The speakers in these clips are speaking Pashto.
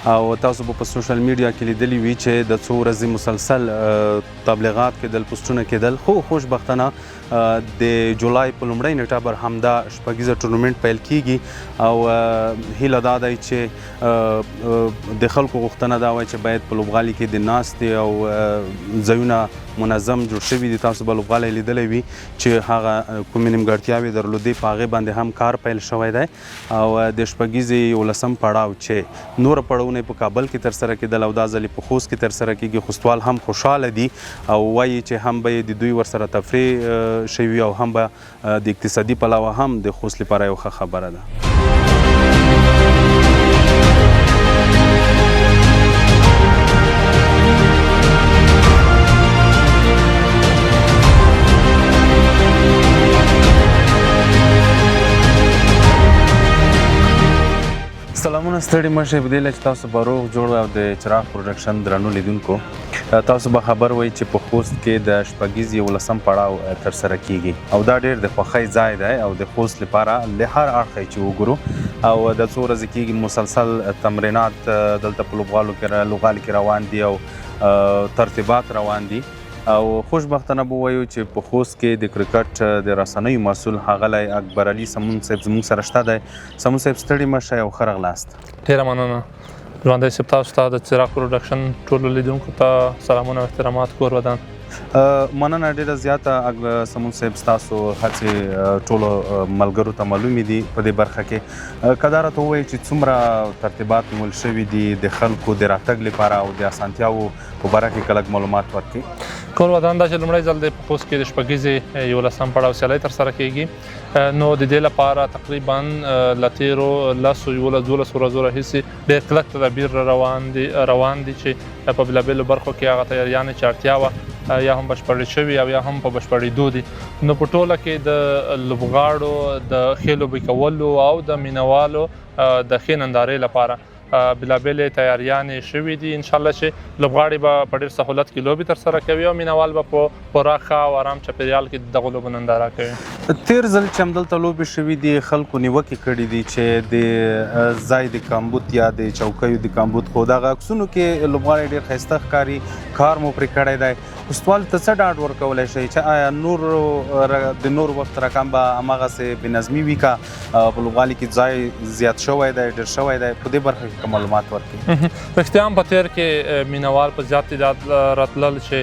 او تاسو په سوشل میډیا کې لیدلی وي چې د څو ورځې مسلسل تبلیغات کېدل، پوسټونه کېدل، خو خوشبختانه د جولای په لومړۍ نیټه بر همدا شپږیزه ټورنمنټ پیل کیږي او هیله دا ده چې د خلکو غوښتنه دا وای چې باید په لوبغالي کې د ناستې او ځایونه منظم جوړ شوي دي. تاسو به لوبغالی لیدلی وي چې هغه کومې نیمګړتیاوې درلودې په هغې باندې هم کار پیل شوی دی او د شپږیزې 11 پړاو چې نور پړاوونه په کابل کې ترسره کېدل او دا ځل یې په خوست کې ترسره کېږي. خوستوال هم خوشحاله دي او وایي چې هم به د دوی ورسره تفریح شوي او هم به د اقتصادي پلوه هم د خوست لپاره یو ښه خبره ده. سلامونه، ستړي مه شئ په دې چې تاسو به روغ جوړ او د چراغ پروډکشن درنو لیدونکو تاسو به خبر وئ چې په خوست کې د شپږیزې 11 پړاو ترسره کیږي او دا ډېر د خوښۍ ځای دی او د خوست لپاره له هر اړخه چې وګورو او د څو ورځې کېږي مسلسل تمرینات دلته په لوبغالي کې روان دي او ترتیبات روان دي او خوشبختانه به ووایو چې په خوست کې د کرکټ د رسنیو مسؤل ښاغلی اکبر علي سمون صاحب زموږ سره شته دی. سمون صاحب ستړي مه شئ او ښه راغلاست. ډېره مننه ژوندی صاحب، تاسو ته د چراغ پروډکشن ټولو لیدونکو ته سلامونه او احترامات کور ودان. مننه ډېره زیاته سمون صاحب، ستاسو هڅې ټولو ملګرو ته معلومې دي په دې برخه کې. که دا راته ووایي چې څومره ترتیبات نیول شوي دي د خلکو د راتګ لپاره او د اسانتیاوو په باره کې که لږ معلومات ورکړي. کور ودان دا چې لومړی ځل د په خوست کې د شپږیزې 11 پړاو سیالۍ ترسره کېږي نو د دې لپاره تقریبا له تېرو 10-11 ورځو راهیسې ډېر کلک تدابیر روان دي چې په بېلابېلو برخو کې هغه تیاریانې چې اړتیا وه یا هم بشپړې شوي او یا هم په بشپړېدو دي. نو په ټوله کې د لوبغاړو د ښې لوبې کولو او د مینوالو د ښې نندارې لپاره بېلابېلې تیاریانې شوي دي. انشاءالله چې لوبغاړي به په ډېر سهولت کې لوبې ترسره کوي او مینوال به په پوره ښه او ارام چاپېریال کې دغو لوبو ننداره کوي. تېر ځل چې همدلته لوبې شوي دي خلکو نیوکې کړي دي چې د ځای د کامبود یا د چوکیو د کامبود، خو دغه عکسونو کې لوبغاړی ډېر ښایسته ښکاري، کار مو پرې کړی دی. خوستوال ته څه ډاډ ورکولی شئ چې آیا د نور وخت رقم به هماغسې بېنظمي وي که په لوبغالي کې ځای زیات شوی دی، ډېر شوی دی؟ په دې برخه کې معلومات ورکړي. رښتیا هم په تېر کې مینوال په زیات تعداد راتلل چې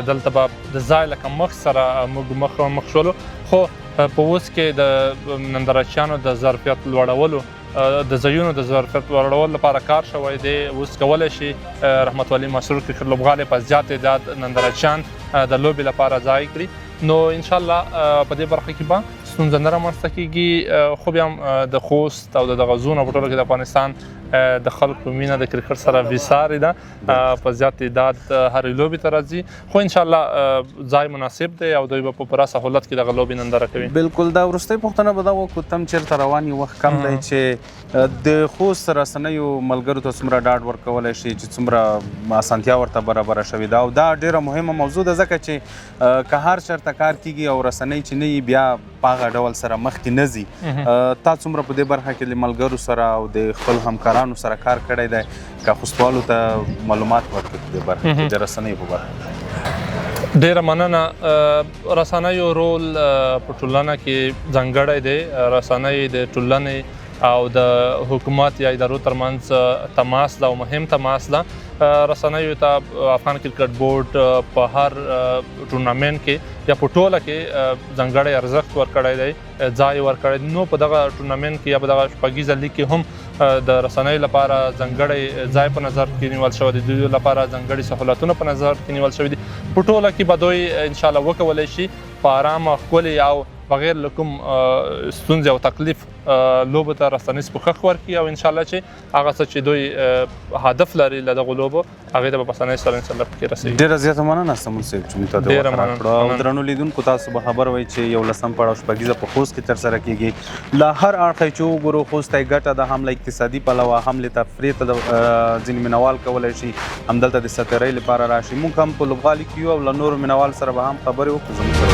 دلته به د ځای له کمښت سره موږ مخ شولو، خو په اوس کې د نندارچیانو د ظرفیت لوړولو د ځایونو د ظرفیت لوړولو لپاره کار شوی دی. اوس کولی شي رحمت ولي مسرور کرکټ لوبغالی په زیات تعداد نندارچیان د لوبې لپاره ځای کړي. نو انشاءالله په دې برخه کې به ستونزه نه رامنځته کېږي، خو بیا هم د خوست او د دغه زونو په ټوله کې د افغانستان د خلکو مینه د کرکټ سره بېسارې ده، په زیات تعداد هرې لوبې ته راځي، خو انشاءالله ځای مناسب دی او دوی به په پوره سهولت کې دغه لوبې ننداره کوي. بالکل. دا وروستۍ پوښتنه به دا وکړو تم چېرته روان یو وخت کم دی چې د خوست رسنیو ملګرو ته څومره ډاډ ورکولی شي چې څومره اسانتیا ورته برابره شوې ده او دا ډېره مهمه موضوع ده ځکه چې که هر چېرته کار کېږي او رسنۍ چې نه وي بیا په هغه ډول سره مخکې نه ځي. تا څومره په دې برخه کې له ملګرو سره او د خپلو همکارانو سره کار کړی دی که خوستوالو ته معلومات ورکړي په دې برخه کې د رسنیو په برخه کې؟ ډېره مننه. رسنیو رول په ټولنه کې ځانګړی دی. رسنۍ د ټولنې او د حکومت یا ادارو ترمنځ تماس ده او مهم تماس ده. رسنیو ته افغان کرکټ بورډ په هر ټورنمنټ کې یا په ټوله کې ځانګړی ارزښت ورکړی دی، ځای ورکړی دی. نو په دغه ټورنمنټ کې یا په دغه شپږیزه لیګ کې هم د رسنیو لپاره ځانګړی ځای په نظر کې نیول شوی دی، دوی لپاره ځانګړي سهولتونه په نظر کې نیول شوي دي. په ټوله کې به دوی انشاءالله وکولی شي په ارامه ښکلې او بغیر له کوم ستونزې او تکلیف لوبو ته راستنیز پوښښ ورکړي او انشاءالله چې هغه څه چې دوی هدف لري له دغو لوبو هغې ته به په اسانۍ سره انشاءالله پکې رسوي. ډېره زیاته مننه سمون صاحب چې موږ ته د وخت راکړو او درنو لیدونکو تاسو به خبر وئ چې 11 پړاو شپږیزه په خوست کې ترسره کېږي. له هر اړخه چې وګورو خوست ته یې ګټه ده، هم له اقتصادي پلوه، هم له تفریح ته ځینې مینوال کولی شي همدلته د ساتېرۍ لپاره راشي. موږ هم په لوبغالي کې یو او له نورو مینوال سره به هم خبرې وکړو.